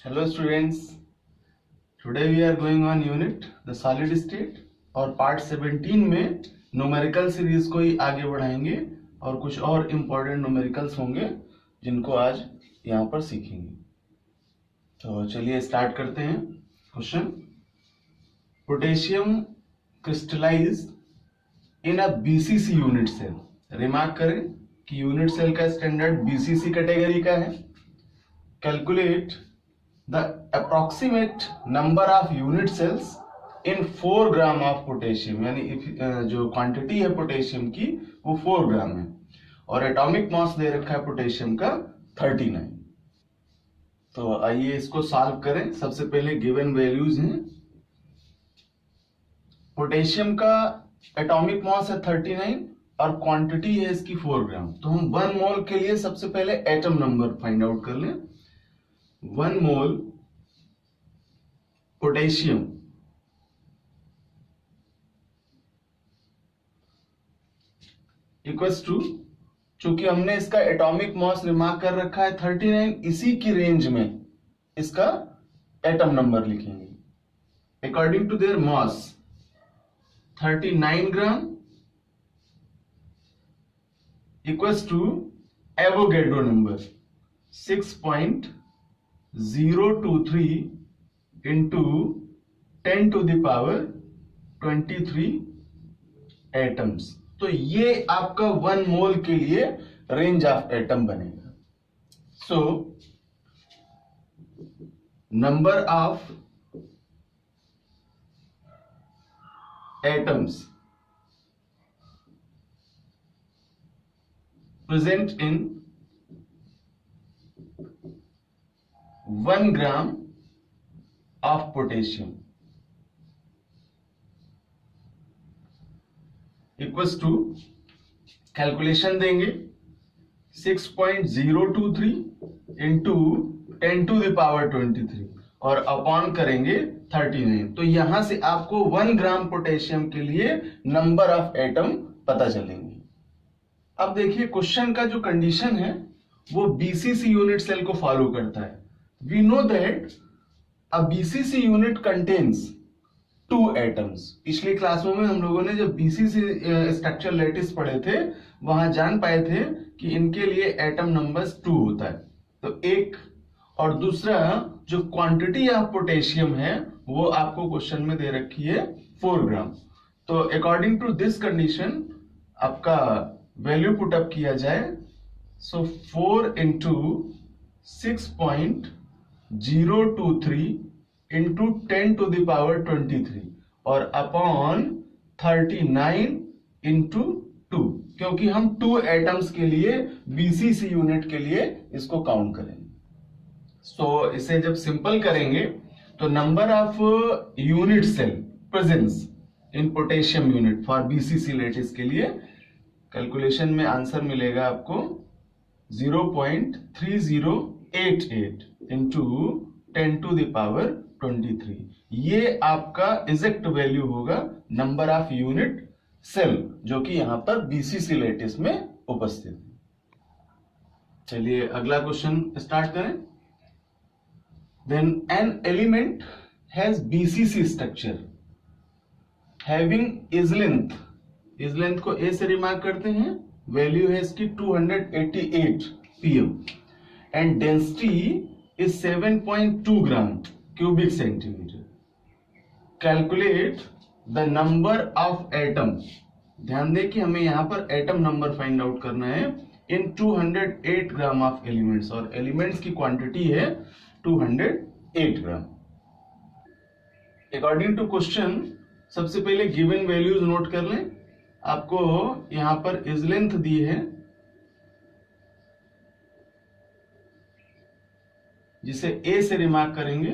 Hello students, today we are going on unit the solid state और part 17 में numerical series को ही आगे बढ़ाएंगे और कुछ और इम्पोर्टेंट न्यूमेरिकल्स होंगे जिनको आज यहाँ पर सीखेंगे। तो चलिए स्टार्ट करते हैं। क्वेश्चन, पोटेशियम क्रिस्टलाइज इन अ बीसीसी यूनिट सेल। रिमार्क करें कि यूनिट सेल का स्टैंडर्ड बीसीसी कैटेगरी का है। Calculate the approximate number of unit cells in 4 gram of potassium, यानी जो क्वांटिटी है पोटेशियम की वो 4 ग्राम है और एटॉमिक मास दे रखा है पोटेशियम का 39। तो आइए इसको सॉल्व करें। सबसे पहले गिवन वैल्यूज हैं। पोटेशियम का एटॉमिक मास है 39 और क्वांटिटी है इसकी 4 ग्राम। तो हम 1 मोल के लिए सबसे पहले एटम नंबर फाइंड आउट कर लें। 1 मोल पोटेशियम इक्वल्स टू, चूंकि हमने इसका एटॉमिक मास रिमार्क कर रखा है 39, इसी की रेंज में इसका एटम नंबर लिखेंगे according to their mass 39 gram equals to Avogadro number 6.023 into 10 to the power 23 atoms. तो ये आपका 1 मोल के लिए रेंज ऑफ एटम बनेगा। So number of atoms present in 1 gram of potassium equals to, calculation देंगे 6.023 into 10 to the power 23 और upon करेंगे 39। तो यहां से आपको 1 ग्राम पोटेशियम के लिए नंबर ऑफ एटम पता चलेंगे। अब देखिए क्वेश्चन का जो कंडीशन है वो बीसीसी यूनिट सेल को फॉलो करता है। We know that a BCC unit contains 2 atoms। पिछली क्लासों में हम लोगों ने जब BCC स्ट्रक्चर लैटिस पढ़े थे वहां जान पाए थे कि इनके लिए एटम नंबर्स 2 होता है। तो एक, और दूसरा जो क्वांटिटी ऑफ पोटेशियम है वो आपको क्वेश्चन में दे रखी है 4 ग्राम। तो अकॉर्डिंग टू दिस कंडीशन आपका वैल्यू पुट अप किया जाए। So 4 into 6.023 into 10 to the power 23 और अपॉन 39 इंटू 2, क्योंकि हम 2 एटम्स के लिए बीसीसी यूनिट के लिए इसको काउंट करेंगे। सो इसे जब सिंपल करेंगे तो number of unit cell presence in potassium unit for BCC lattice के लिए कैलकुलेशन में आंसर मिलेगा आपको 0.3088 इंटू 10 टू द पावर 23। ये आपका एग्जैक्ट वैल्यू होगा नंबर ऑफ यूनिट सेल जो कि यहां पर बीसीसी लैटिस में उपस्थित है। चलिए अगला क्वेश्चन स्टार्ट करें। Then an element has BCC structure having edge length को ए से रिमार्क करते हैं। वैल्यू है इसकी 288 pm and density is 7.2 gram cubic centimetre. Calculate the number of atom. ध्यान दें कि हमें यहां पर एटम नंबर फाइंड आउट करना है इन 208 ग्राम ऑफ एलिमेंट्स और एलिमेंट्स की क्वांटिटी है 208 ग्राम। अकॉर्डिंग टू क्वेश्चन सबसे पहले गिवन वैल्यूज नोट कर लें। आपको यहां पर इज लेंथ दी है जिसे ए से रिमार्क करेंगे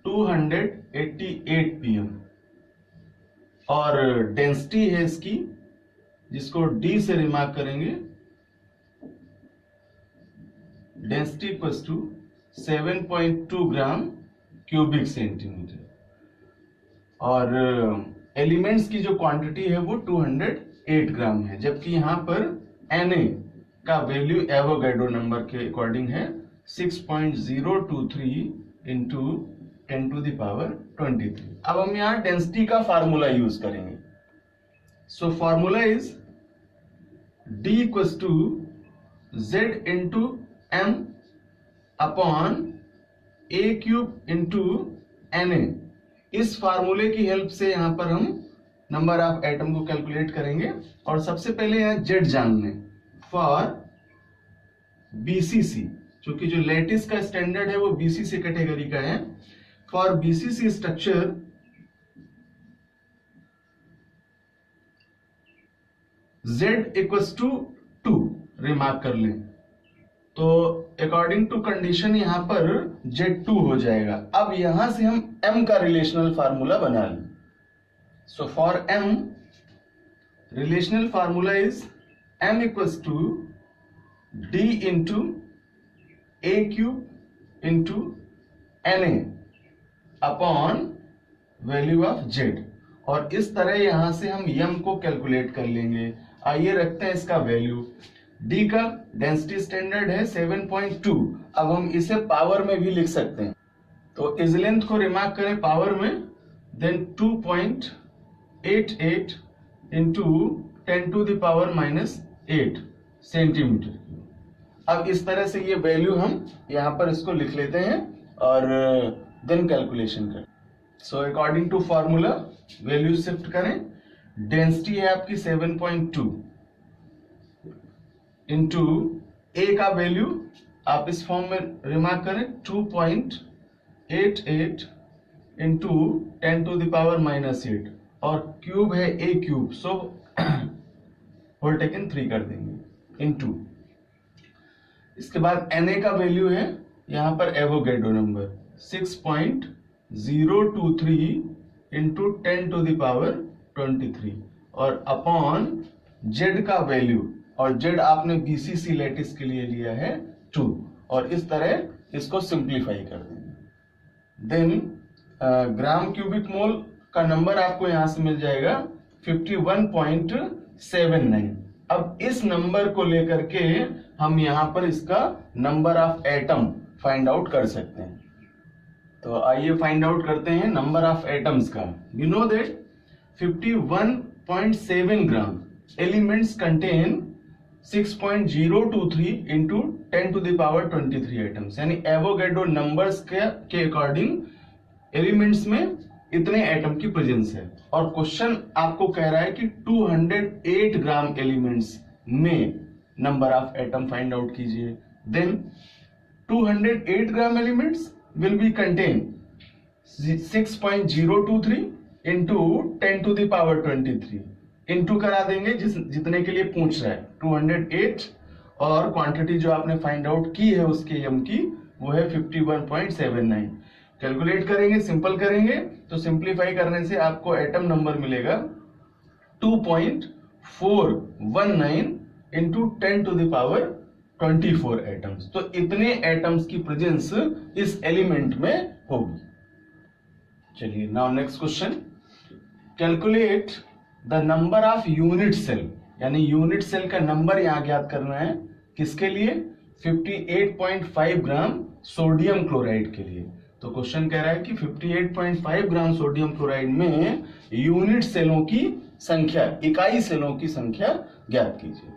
288 pm और डेंसिटी है इसकी जिसको डी से रिमार्क करेंगे density equals to 7.2 gram cubic centimetre और एलिमेंट्स की जो क्वांटिटी है वो 208 ग्राम है, जबकि यहां पर Na का वैल्यू एवोगैड्रो नंबर के अकॉर्डिंग है 6.023 इंटू 10⁻23। अब हम यहाँ डेंसिटी का फार्मूला यूज करेंगे। So formula is D equals to Z into M upon A³ into Na। इस फार्मूले की हेल्प से यहाँ पर हम नंबर ऑफ एटम को कैलकुलेट करेंगे। और सबसे पहले यहाँ Z जान लें फॉर BCC, क्योंकि जो लैटिस का स्टैंडर्ड है वो BCC कैटेगरी का है। For BCC structure Z equals to 2 remark कर लें, तो अकॉर्डिंग टू कंडीशन यहां पर Z2 हो जाएगा। अब यहां से हम M का रिलेशनल फार्मूला बना लें। So for M relational formula is M equals to D into A³ into Na upon value of Z। और इस तरह यहां से हम M को कैलकुलेट कर लेंगे। आइए रखते हैं इसका वैल्यू। D का डेंसिटी स्टैंडर्ड है 7.2। अब हम इसे पावर में भी लिख सकते हैं, तो इस लेंथ को रिमार्क करें पावर में, देन 2.88 इंटू 10⁻⁻8 सेंटीमीटर। अब इस तरह से ये वैल्यू हम यहां पर इसको लिख लेते हैं और देन कैलकुलेशन करें। So according to formula value shift करें। डेंसिटी है आपकी 7.2 इंटू ए का वैल्यू आप इस फॉर्म में रिमार्क करें 2.88 इंटू 10⁻⁻8 और क्यूब है A³, सो होल टेकन 3 कर देंगे इंटू। इसके बाद Na का वैल्यू है यहां पर एवोगैड्रो नंबर 6.023 इंटू 10⁻23 और अपॉन Z का वैल्यू, और Z आपने BCC लैटिस के लिए लिया है 2, और इस तरह इसको सिंप्लीफाई कर देंगे। देन ग्राम क्यूबिक मोल का नंबर आपको यहां से मिल जाएगा 51.79। अब इस नंबर को लेकर के हम यहां पर इसका number of atom find out कर सकते हैं। तो आइए फाइंड आउट करते हैं नंबर ऑफ एटम्स का। You know that 51.7 gram elements contain 6.023 into 10⁻23 atoms, यानी एवोगैड्रो नंबर्स के अकॉर्डिंग एलिमेंट्स में इतने एटम की प्रेजेंस है। और क्वेश्चन आपको कह रहा है कि 208 ग्राम एलिमेंट्स में number of atom find out कीजिए। Then 208 gram elements will be contain 6.023 into 10⁻23 into करा देंगे जितने के लिए पूछ रहा है 208, और क्वांटिटी जो आपने फाइंड आउट की है उसके m की वो है 51.79। कैलकुलेट करेंगे, सिंपल करेंगे, तो सिंप्लीफाई करने से आपको एटम नंबर मिलेगा 2.419 इंटू 10⁻24 एटम्स। तो इतने एटम्स की प्रेजेंस इस एलिमेंट में होगी। चलिए now next question, calculate the number of unit cell, यानी यूनिट सेल का नंबर यहां ज्ञात करना है। किसके लिए? 58.5 ग्राम सोडियम क्लोराइड के लिए। तो क्वेश्चन कह रहा है कि 58.5 ग्राम सोडियम क्लोराइड में यूनिट सेलों की संख्या, इकाई सेलों की संख्या ज्ञात कीजिए।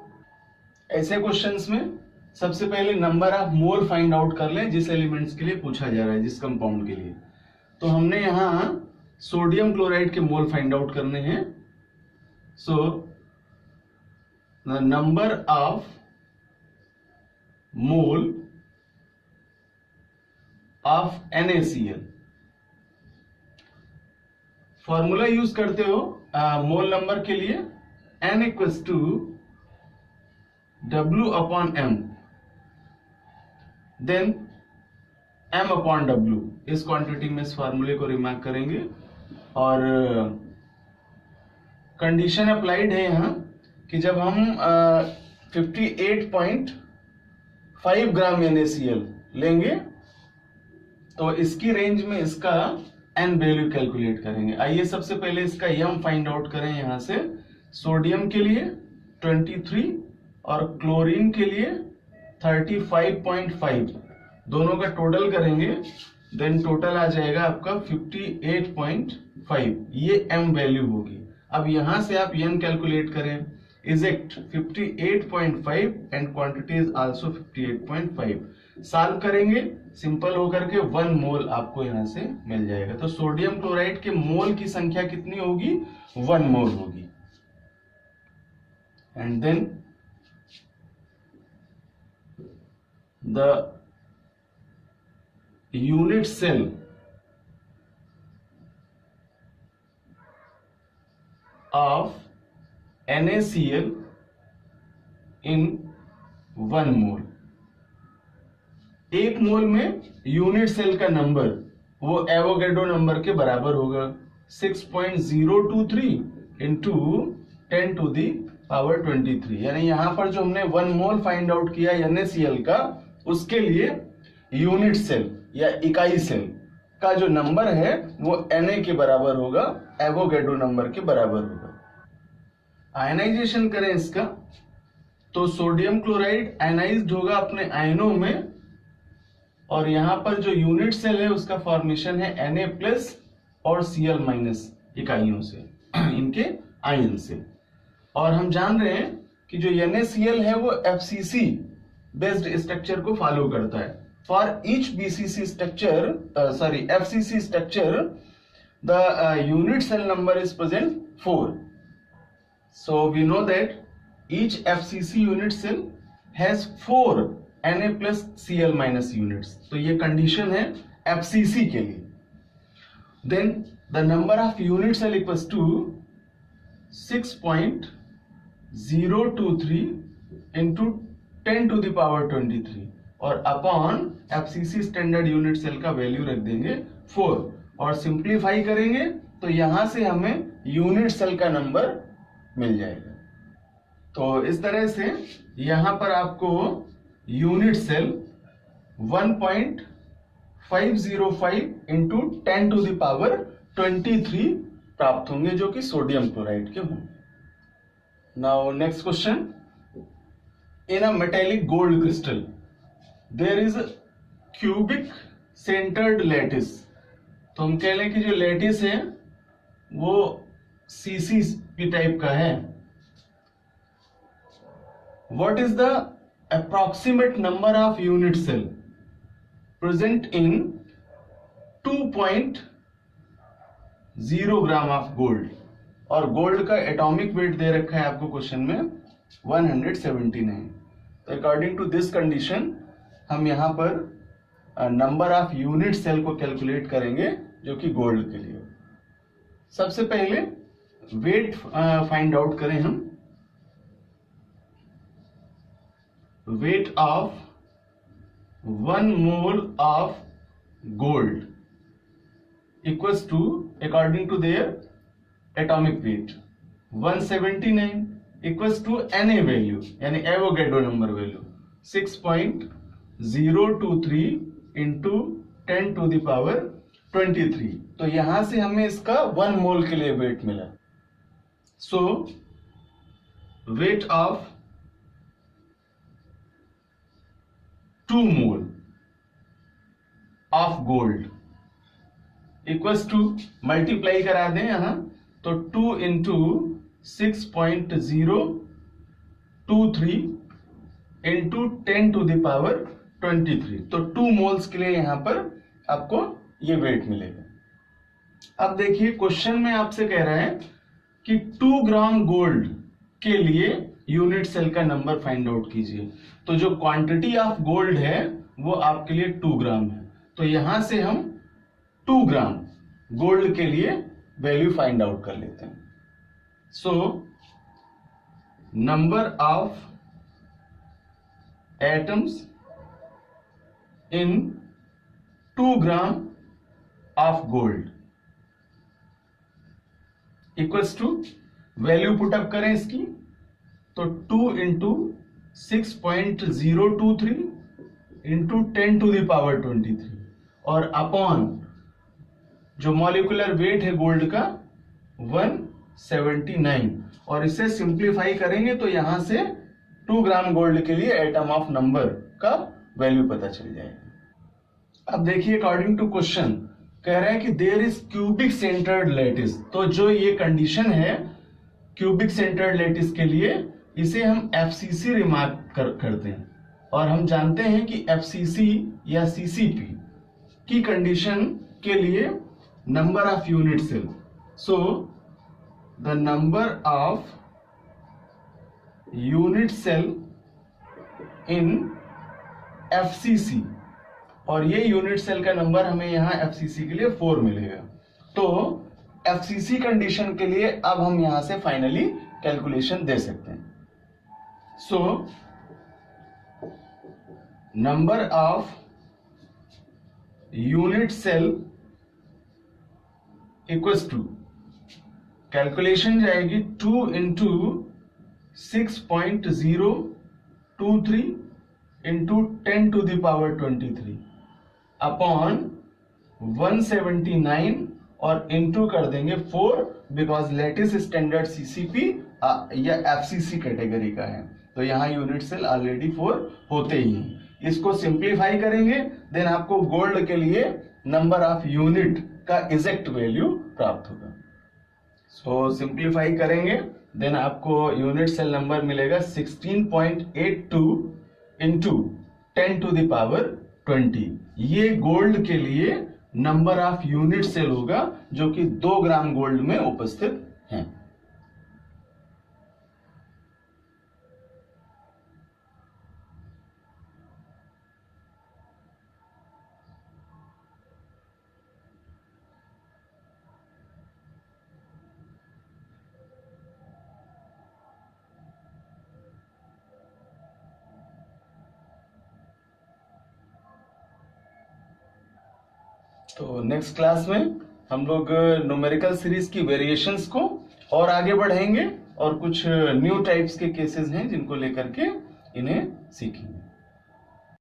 ऐसे क्वेश्चंस में सबसे पहले number of mole find out कर लें जिस एलिमेंट्स के लिए पूछा जा रहा है, जिस कंपाउंड के लिए। तो हमने यहां सोडियम क्लोराइड के मोल फाइंड आउट करने हैं। So the number of mole of NaCl, formula use करते हो मोल नंबर के लिए, N equals to W upon M, then M upon W। इस क्वांटिटी में इस फॉर्मूले को रिमार्क करेंगे और कंडीशन अप्लाइड है यहां कि जब हम 58.5 ग्राम NaCl लेंगे तो इसकी रेंज में इसका N वैल्यू कैलकुलेट करेंगे। आइए सबसे पहले इसका M फाइंड आउट करें। यहां से सोडियम के लिए 23 और क्लोरीन के लिए 35.5, दोनों का टोटल करेंगे, देन टोटल आ जाएगा आपका 58.5, ये m वैल्यू होगी। अब यहां से आप n कैलकुलेट करें, is it 58.5 and quantity is also 58.5। Solve करेंगे, सिंपल होकर के 1 मोल आपको यहां से मिल जाएगा। तो सोडियम क्लोराइड के मोल की संख्या कितनी होगी? 1 मोल होगी। And then the unit cell of NaCl in 1 mole. 1 mole में यूनिट सेल का नंबर वो एवोगैड्रो नंबर के बराबर होगा 6.023 इंटू 10⁻23। यानी यहां पर जो हमने 1 मोल फाइंड आउट किया NaCl का, उसके लिए यूनिट सेल या इकाई सेल का जो नंबर है वो Na के बराबर होगा, एवोगैड्रो नंबर के बराबर होगा। आयनाइजेशन करें इसका, तो सोडियम क्लोराइड आयनाइज्ड होगा अपने आयनों में, और यहां पर जो यूनिट सेल है उसका फॉर्मेशन है Na+ और Cl- इकाइयों से, इनके आयन से। और हम जान रहे हैं कि जो NaCl है वो FCC बेस्ड स्ट्रक्चर को फॉलो करता है। For each BCC structure, FCC structure, the unit cell number is present 4. So we know that each FCC unit cell has 4 Na+ Cl- units. तो ये कंडीशन है FCC के लिए। Then the number of unit cell equals to 6.023 into 10⁻23 और upon FCC standard unit cell का value रख देंगे 4 और सिंप्लीफाई करेंगे तो यहां से हमें यूनिट सेल का नंबर मिल जाएगा। तो इस तरह से यहां पर आपको यूनिट सेल 1.505 इंटू 10⁻23 प्राप्त होंगे, जो कि सोडियम क्लोराइड के होंगे। Now next question, in a metallic gold crystal there is cubic centred lattice. तो हम कह लें कि जो लैटिस है वो सीसी टाइप का है। What is the approximate number of unit cell present in 2.0 gram of gold. और गोल्ड का एटॉमिक वेट दे रखा है आपको क्वेश्चन में 179। तो अकॉर्डिंग टू दिस कंडीशन हम यहां पर नंबर ऑफ यूनिट सेल को कैलकुलेट करेंगे, जो कि गोल्ड के लिए। सबसे पहले वेट फाइंड आउट करें हम। Weight of 1 mole of gold equals to, according to their atomic weight, 179 equals to Na value यानी एवोगैड्रो नंबर वैल्यू 6.023 इंटू 10⁻23। तो यहां से हमें इसका 1 मोल के लिए वेट मिला। So weight of 2 mole of gold equals to, multiply करा दें यहां तो 2 इंटू 6.023 इंटू 10⁻23। तो 2 मोल्स के लिए यहां पर आपको ये वेट मिलेगा। अब देखिए क्वेश्चन में आपसे कह रहा है कि 2 ग्राम गोल्ड के लिए यूनिट सेल का नंबर फाइंड आउट कीजिए। तो जो क्वांटिटी ऑफ गोल्ड है वो आपके लिए 2 ग्राम है। तो यहां से हम 2 ग्राम गोल्ड के लिए वैल्यू फाइंड आउट कर लेते हैं। So number of atoms in 2 gram of gold equals to, value put up करें इसकी तो 2 इंटू 6.023 इंटू 10⁻23 और अपॉन जो मॉलिक्यूलर वेट है गोल्ड का 179 और इसे सिंप्लीफाई करेंगे तो यहां से 2 ग्राम गोल्ड के लिए एटम ऑफ नंबर का वैल्यू पता चल जाएगा। अब देखिए अकॉर्डिंग टू क्वेश्चन कह रहे हैं कि there is cubic centred lattice. तो जो ये कंडीशन है क्यूबिक सेंटर्ड लैटिस के लिए, इसे हम एफसीसी रिमार्क करते हैं। और हम जानते हैं कि एफसीसी या सीसीपी की कंडीशन के लिए number of unit cell, so the number of unit cell in FCC, और ये यूनिट सेल का नंबर हमें यहां एफसीसी के लिए 4 मिलेगा। तो एफसीसी कंडीशन के लिए अब हम यहां से फाइनली कैलकुलेशन दे सकते हैं। So number of unit cell equals to, calculation जाएगी 2 into 6.023 into 10 to the power 23 upon 179 और इंटू कर देंगे 4, बिकॉज लेटिस स्टैंडर्ड सीसीपी या एफसीसी कैटेगरी का है, तो यहां यूनिट सेल ऑलरेडी 4 होते ही हैं। इसको सिंप्लीफाई करेंगे देन आपको गोल्ड के लिए नंबर ऑफ यूनिट का एग्जैक्ट वैल्यू प्राप्त होगा। सो सिंप्लीफाई करेंगे देन आपको यूनिट सेल नंबर मिलेगा 16.82 इंटू 10 टू द पावर 20। ये गोल्ड के लिए नंबर ऑफ यूनिट सेल होगा जो कि 2 ग्राम गोल्ड में उपस्थित हैं। तो नेक्स्ट क्लास में हम लोग न्यूमेरिकल सीरीज की वेरिएशंस को और आगे बढ़ाएंगे और कुछ न्यू टाइप्स के केसेस हैं जिनको लेकर के इन्हें सीखेंगे।